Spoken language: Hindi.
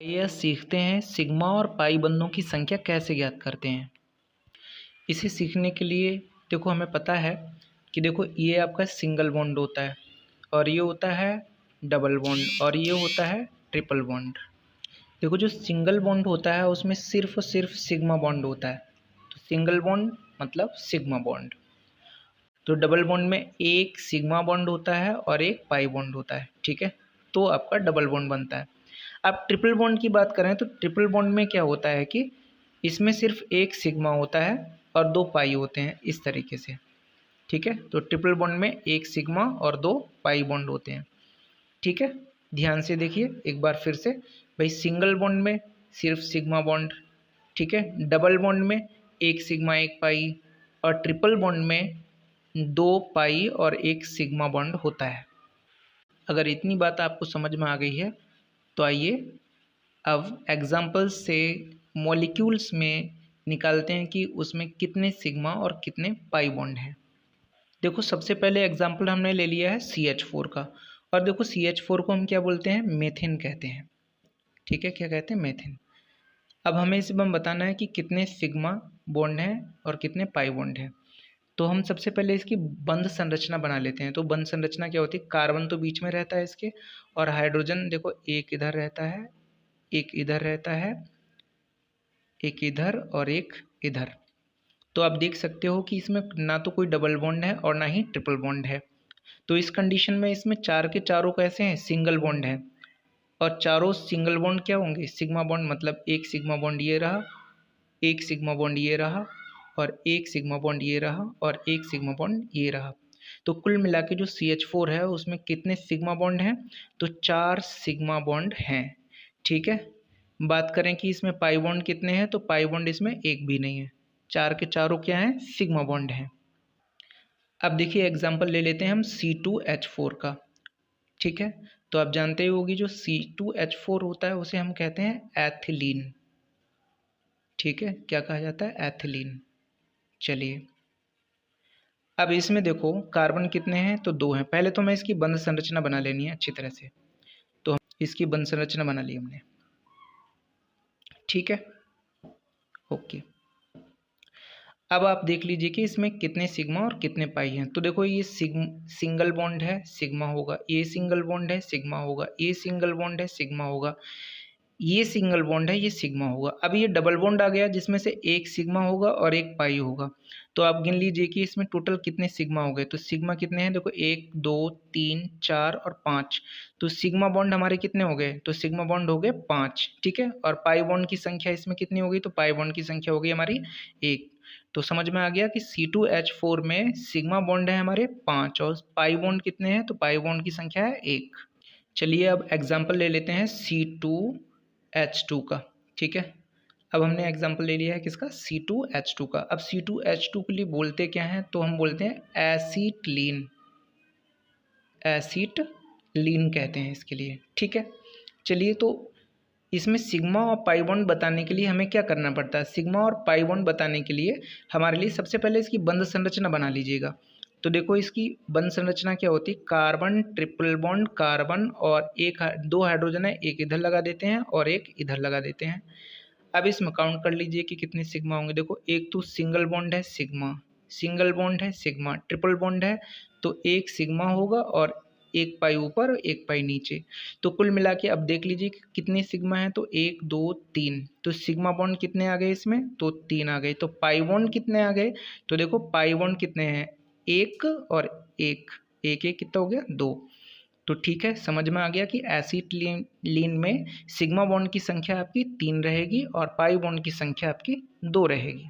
यह सीखते हैं सिग्मा और पाई बंधों की संख्या कैसे ज्ञात करते हैं। इसे सीखने के लिए देखो हमें पता है कि देखो ये आपका सिंगल बॉन्ड होता है और ये होता है डबल बॉन्ड और ये होता है ट्रिपल बॉन्ड। देखो जो सिंगल बॉन्ड होता है उसमें सिर्फ और सिर्फ सिग्मा बॉन्ड होता है, तो सिंगल बॉन्ड मतलब सिग्मा बॉन्ड। तो डबल बॉन्ड में एक सिग्मा बॉन्ड होता है और एक पाई बॉन्ड होता है, ठीक है, तो आपका डबल बॉन्ड बनता है। अब ट्रिपल बॉन्ड की बात करें तो ट्रिपल बॉन्ड में क्या होता है कि इसमें सिर्फ एक सिग्मा होता है और दो पाई होते हैं, इस तरीके से, ठीक है। तो ट्रिपल बॉन्ड में एक सिग्मा और दो पाई बॉन्ड होते हैं, ठीक है। ध्यान से देखिए एक बार फिर से, भाई सिंगल बॉन्ड में सिर्फ सिग्मा बॉन्ड, ठीक है। डबल बॉन्ड में एक सिग्मा एक पाई और ट्रिपल बॉन्ड में दो पाई और एक सिग्मा बॉन्ड होता है। अगर इतनी बात आपको समझ में आ गई है तो आइए अब एग्जाम्पल्स से मॉलिक्यूल्स में निकालते हैं कि उसमें कितने सिग्मा और कितने पाई बॉन्ड हैं। देखो सबसे पहले एग्जाम्पल हमने ले लिया है CH4 का, और देखो CH4 को हम क्या बोलते हैं, मेथिन कहते हैं, ठीक है। क्या कहते हैं, मेथिन। अब हमें इस बार बताना है कि कितने सिग्मा बॉन्ड हैं और कितने पाई बॉन्ड हैं। तो हम सबसे पहले इसकी बंध संरचना बना लेते हैं। तो बंध संरचना क्या होती है, कार्बन तो बीच में रहता है इसके, और हाइड्रोजन देखो एक इधर रहता है, एक इधर रहता है, एक इधर और एक इधर। तो आप देख सकते हो कि इसमें ना तो कोई डबल बॉन्ड है और ना ही ट्रिपल बॉन्ड है। तो इस कंडीशन में इसमें चार के चारों कैसे हैं, सिंगल बॉन्ड है, और चारों सिंगल बॉन्ड क्या होंगे, सिग्मा बॉन्ड। मतलब एक सिग्मा बॉन्ड ये रहा, एक सिग्मा बॉन्ड ये रहा, और एक सिग्मा बॉन्ड ये रहा, और एक सिग्मा बॉन्ड ये रहा। तो कुल मिला के जो CH4 है उसमें कितने सिग्मा बॉन्ड हैं, तो चार सिग्मा बॉन्ड हैं, ठीक है। बात करें कि इसमें पाई बॉन्ड कितने हैं, तो पाई बॉन्ड इसमें एक भी नहीं है, चार के चारों क्या हैं, सिग्मा बॉन्ड हैं। अब देखिए एग्जांपल ले लेते हैं हम C2H4 का, ठीक है। तो आप जानते ही होगी जो C2H4 होता है उसे हम कहते हैं एथिलीन, ठीक है। क्या कहा जाता है, एथिलीन। चलिए अब इसमें देखो कार्बन कितने हैं, तो दो हैं। पहले तो मैं इसकी बंध संरचना बना लेनी है अच्छी तरह से। तो इसकी बंध संरचना बना ली हमने, ठीक है, ओके। अब आप देख लीजिए कि इसमें कितने सिग्मा और कितने पाई हैं। तो देखो ये सिंगल बॉन्ड है, सिग्मा होगा, ये सिंगल बॉन्ड है, सिग्मा होगा, ये सिंगल बॉन्ड है, सिग्मा होगा, ये सिंगल बॉन्ड है, ये सिग्मा होगा। अब ये डबल बॉन्ड आ गया जिसमें से एक सिग्मा होगा और एक पाई होगा। तो आप गिन लीजिए कि इसमें टोटल कितने सिग्मा हो गए। तो सिग्मा कितने हैं, देखो एक दो तीन चार और पाँच। तो सिग्मा बॉन्ड हमारे कितने हो गए, तो सिग्मा बॉन्ड हो गए पाँच, ठीक है। और पाई बॉन्ड की संख्या इसमें कितनी होगी, तो पाई बॉन्ड की संख्या हो गई हमारी एक। तो समझ में आ गया कि C2H4 में सिग्मा बॉन्ड है हमारे पाँच और पाई बॉन्ड कितने हैं, तो पाई बॉन्ड की संख्या है एक। चलिए अब एग्जाम्पल ले लेते हैं C2H2 का, ठीक है। अब हमने एग्जाम्पल ले लिया है किसका, C2H2 का। अब C2H2 के लिए बोलते क्या हैं, तो हम बोलते हैं एसीटलीन, एसीटलीन कहते हैं इसके लिए, ठीक है। चलिए तो इसमें सिग्मा और पाई बॉन्ड बताने के लिए हमें क्या करना पड़ता है, सिग्मा और पाई बॉन्ड बताने के लिए हमारे लिए सबसे पहले इसकी बंध संरचना बना लीजिएगा। तो देखो इसकी बंध संरचना क्या होती है, कार्बन ट्रिपल बॉन्ड कार्बन, और एक दो हाइड्रोजन है, एक इधर लगा देते हैं और एक इधर लगा देते हैं। अब इसमें काउंट कर लीजिए कि कितने सिग्मा होंगे। देखो एक तो सिंगल बॉन्ड है सिग्मा, सिंगल बॉन्ड है सिग्मा, ट्रिपल बॉन्ड है तो एक सिग्मा होगा और एक पाई ऊपर एक पाई नीचे। तो कुल मिला के अब देख लीजिए कि कितने सिग्मा है, तो एक दो तीन। तो सिग्मा बॉन्ड कितने आ गए इसमें, तो तीन आ गए। तो पाई बॉन्ड कितने आ गए, तो देखो पाई बॉन्ड कितने हैं, एक और एक, एक एक कितना हो गया, दो। तो ठीक है, समझ में आ गया कि एसिटिलीन में सिग्मा बॉन्ड की संख्या आपकी तीन रहेगी और पाई बॉन्ड की संख्या आपकी दो रहेगी।